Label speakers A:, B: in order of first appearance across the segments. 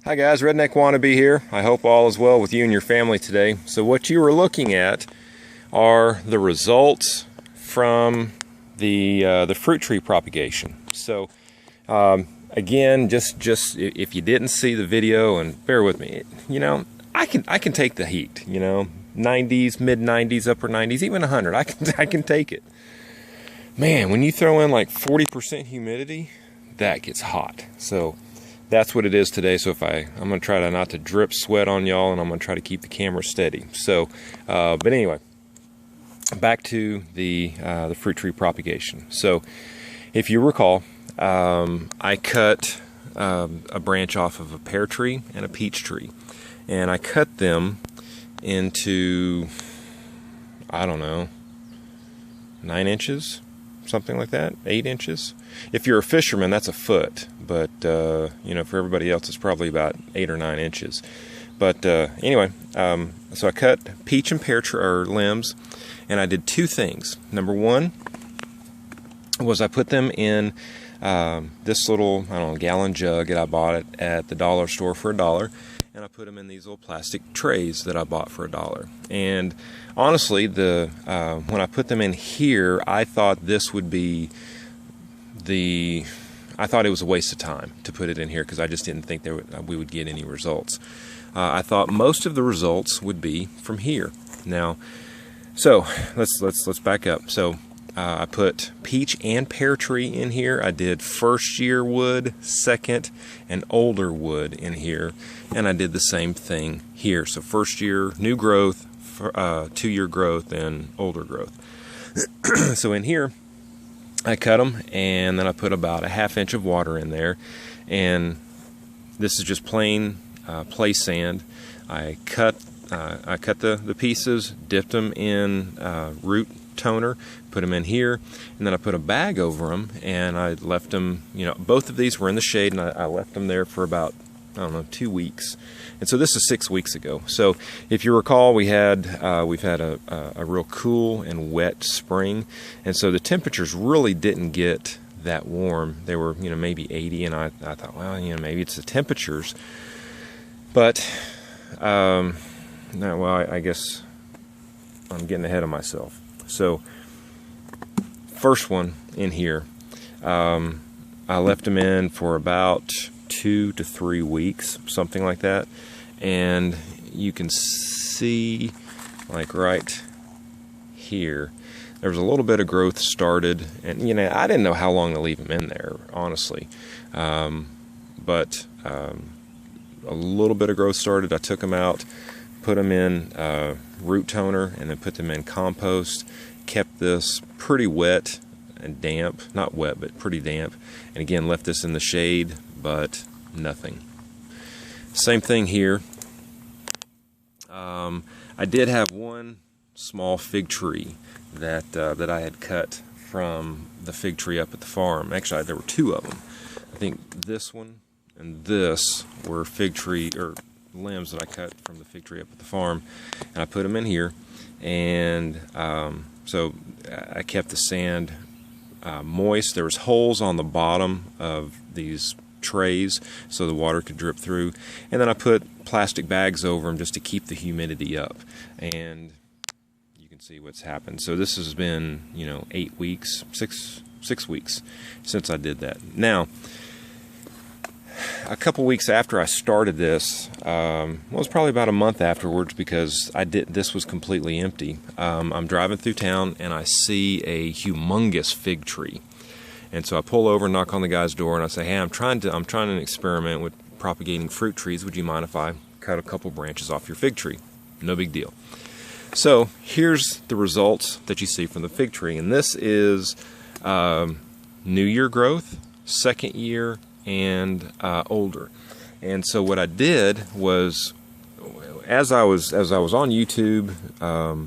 A: Hi guys, Redneck Wannabe here. I hope all is well with you and your family today. So what you are looking at are the results from the fruit tree propagation. So again, just if you didn't see the video, and bear with me, you know, I can take the heat. You know, 90s, mid 90s, upper 90s, even 100. I can take it. Man, when you throw in like 40% humidity, that gets hot. So that's what it is today. So I'm going to try to not to drip sweat on y'all, and I'm going to try to keep the camera steady. So, but anyway, back to the fruit tree propagation. So, if you recall, I cut a branch off of a pear tree and a peach tree, and I cut them into, I don't know, 9 inches, something like that, 8 inches. If you're a fisherman, that's a foot, but you know, for everybody else, it's probably about 8 or 9 inches. But anyway, so I cut peach and pear limbs, and I did 2 things. Number one was I put them in this little, I don't know, gallon jug that I bought it at the dollar store for $1, and I put them in these little plastic trays that I bought for $1. And honestly, when I put them in here, I thought this would be I thought it was a waste of time to put it in here, because I just didn't think we would get any results. I thought most of the results would be from here. Now, so let's back up. So I put peach and pear tree in here. I did first year wood, second, and older wood in here, and I did the same thing here. So first year new growth, 2-year growth, and older growth. So in here, I cut them, and then I put about a ½ inch of water in there, and this is just plain play sand. I cut the pieces, dipped them in root toner, put them in here, and then I put a bag over them, and I left them, you know, both of these were in the shade, and I left them there for about, I don't know, 2 weeks. And so this is 6 weeks ago. So if you recall, we've had a real cool and wet spring, and so the temperatures really didn't get that warm. They were, you know, maybe 80, and I thought, well, you know, maybe it's the temperatures. But no, well, I guess I'm getting ahead of myself. So first one in here, I left them in for about 2 to 3 weeks, something like that, and you can see, like right here, there was a little bit of growth started, and you know, I didn't know how long to leave them in there, honestly, but a little bit of growth started. I took them out, put them in root toner, and then put them in compost. Kept this pretty wet and damp, not wet, but pretty damp, and again left this in the shade, but nothing. Same thing here. I did have one small fig tree that I had cut from the fig tree up at the farm. Actually, there were 2 of them. I think this one and this were fig tree or limbs that I cut from the fig tree up at the farm, and I put them in here, and so I kept the sand moist. There was holes on the bottom of these trays so the water could drip through, and then I put plastic bags over them just to keep the humidity up, and you can see what's happened. So this has been, you know, 8 weeks, six weeks since I did that. Now, a couple weeks after I started this, well, it was probably about a month afterwards, because this was completely empty. I'm driving through town, and I see a humongous fig tree, and so I pull over and knock on the guy's door, and I say, hey, I'm trying to experiment with propagating fruit trees. Would you mind if I cut a couple branches off your fig tree? No big deal. So here's the results that you see from the fig tree, and this is new year growth, second year, and older. And so what I did was, as I was on YouTube,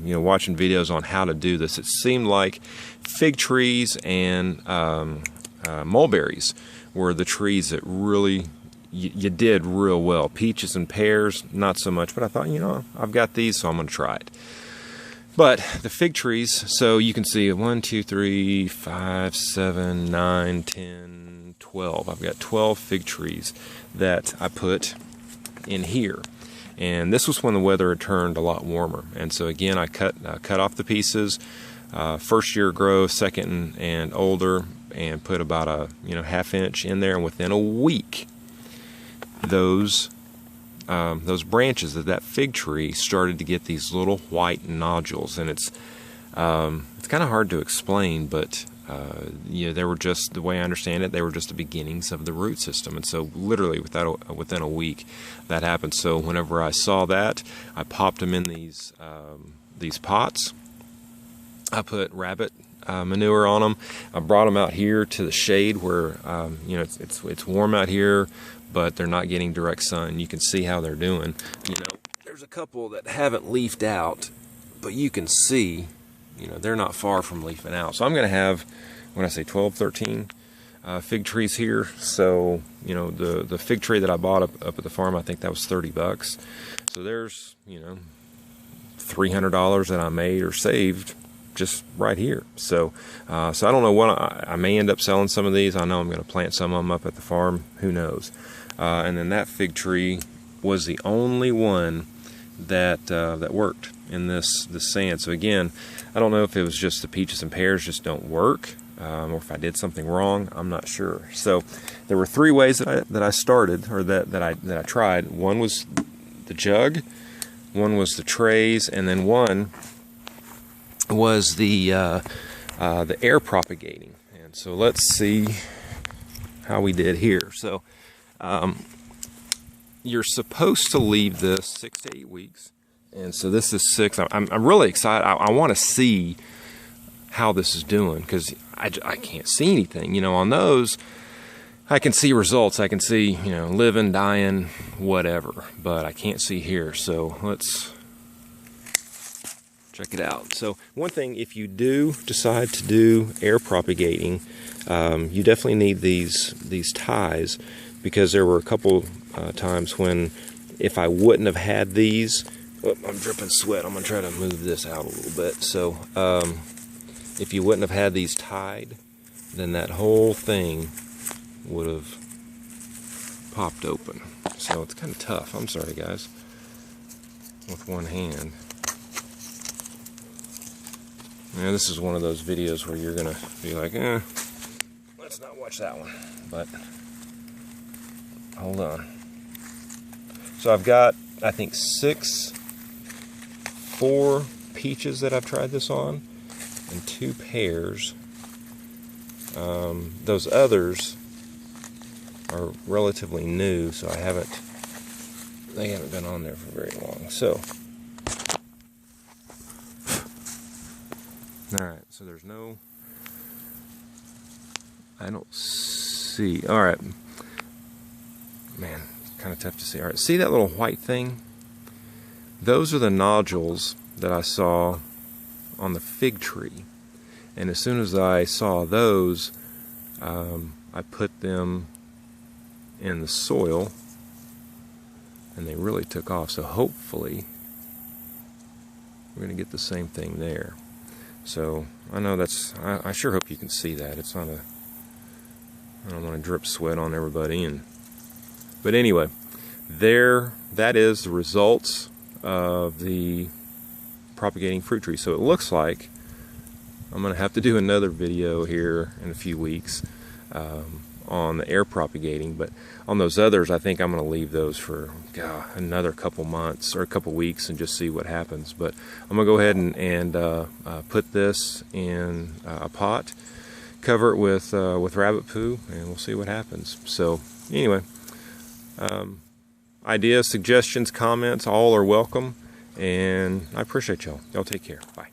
A: you know, watching videos on how to do this, it seemed like fig trees and mulberries were the trees that really you did real well. Peaches and pears, not so much, but I thought, you know, I've got these, so I'm going to try it. But the fig trees, so you can see 1, 2, 3, 5, 7, 9, 10, 12. I've got 12 fig trees that I put in here. And this was when the weather had turned a lot warmer. And so again, I cut off the pieces, first year growth, second and older, and put about a ½ inch in there. And within a week, those branches of that fig tree started to get these little white nodules. And it's kind of hard to explain, but they were just, the way I understand it, they were just the beginnings of the root system. And so literally within a week that happened. So whenever I saw that, I popped them in these pots. I put rabbit manure on them. I brought them out here to the shade where it's warm out here, but they're not getting direct sun. You can see how they're doing. There's a couple that haven't leafed out, but you can see they're not far from leafing out. So I'm going to have, when I say 12, 13 fig trees here. So, the fig tree that I bought up at the farm, I think that was $30. So there's, $300 that I made or saved just right here. So I don't know what, I may end up selling some of these. I know I'm going to plant some of them up at the farm. Who knows? And then that fig tree was the only one that worked in this sand. So again, I don't know if it was just the peaches and pears just don't work, or if I did something wrong. I'm not sure. So there were 3 ways that I started, or that I tried. One was the jug, one was the trays, and then one was the air propagating. And so let's see how we did here. So you're supposed to leave this 6 to 8 weeks. And so this is 6. I'm really excited. I want to see how this is doing, because I can't see anything. On those, I can see results. I can see, living, dying, whatever. But I can't see here. So let's check it out. So one thing, if you do decide to do air propagating, you definitely need these ties, because there were a couple times when, if I wouldn't have had these, I'm dripping sweat. I'm going to try to move this out a little bit. So if you wouldn't have had these tied, then that whole thing would have popped open. So it's kind of tough. I'm sorry, guys, with one hand. Now, this is one of those videos where you're going to be like, let's not watch that one. But hold on. So I've got, I think, 4 peaches that I've tried this on, and 2 pears. Those others are relatively new, so they haven't been on there for very long. So, alright, so there's no, I don't see, alright, man, kind of tough to see. Alright, see that little white thing? Those are the nodules that I saw on the fig tree. And as soon as I saw those, I put them in the soil, and they really took off. So hopefully we're going to get the same thing there. So I know I sure hope you can see that. It's not I don't want to drip sweat on everybody. But anyway, that is the results of the propagating fruit tree. So it looks like I'm going to have to do another video here in a few weeks on the air propagating, but on those others, I think I'm going to leave those for another couple months or a couple weeks and just see what happens. But I'm going to go ahead and put this in a pot, cover it with rabbit poo, and we'll see what happens. So anyway, ideas, suggestions, comments, all are welcome, and I appreciate y'all. Y'all take care. Bye.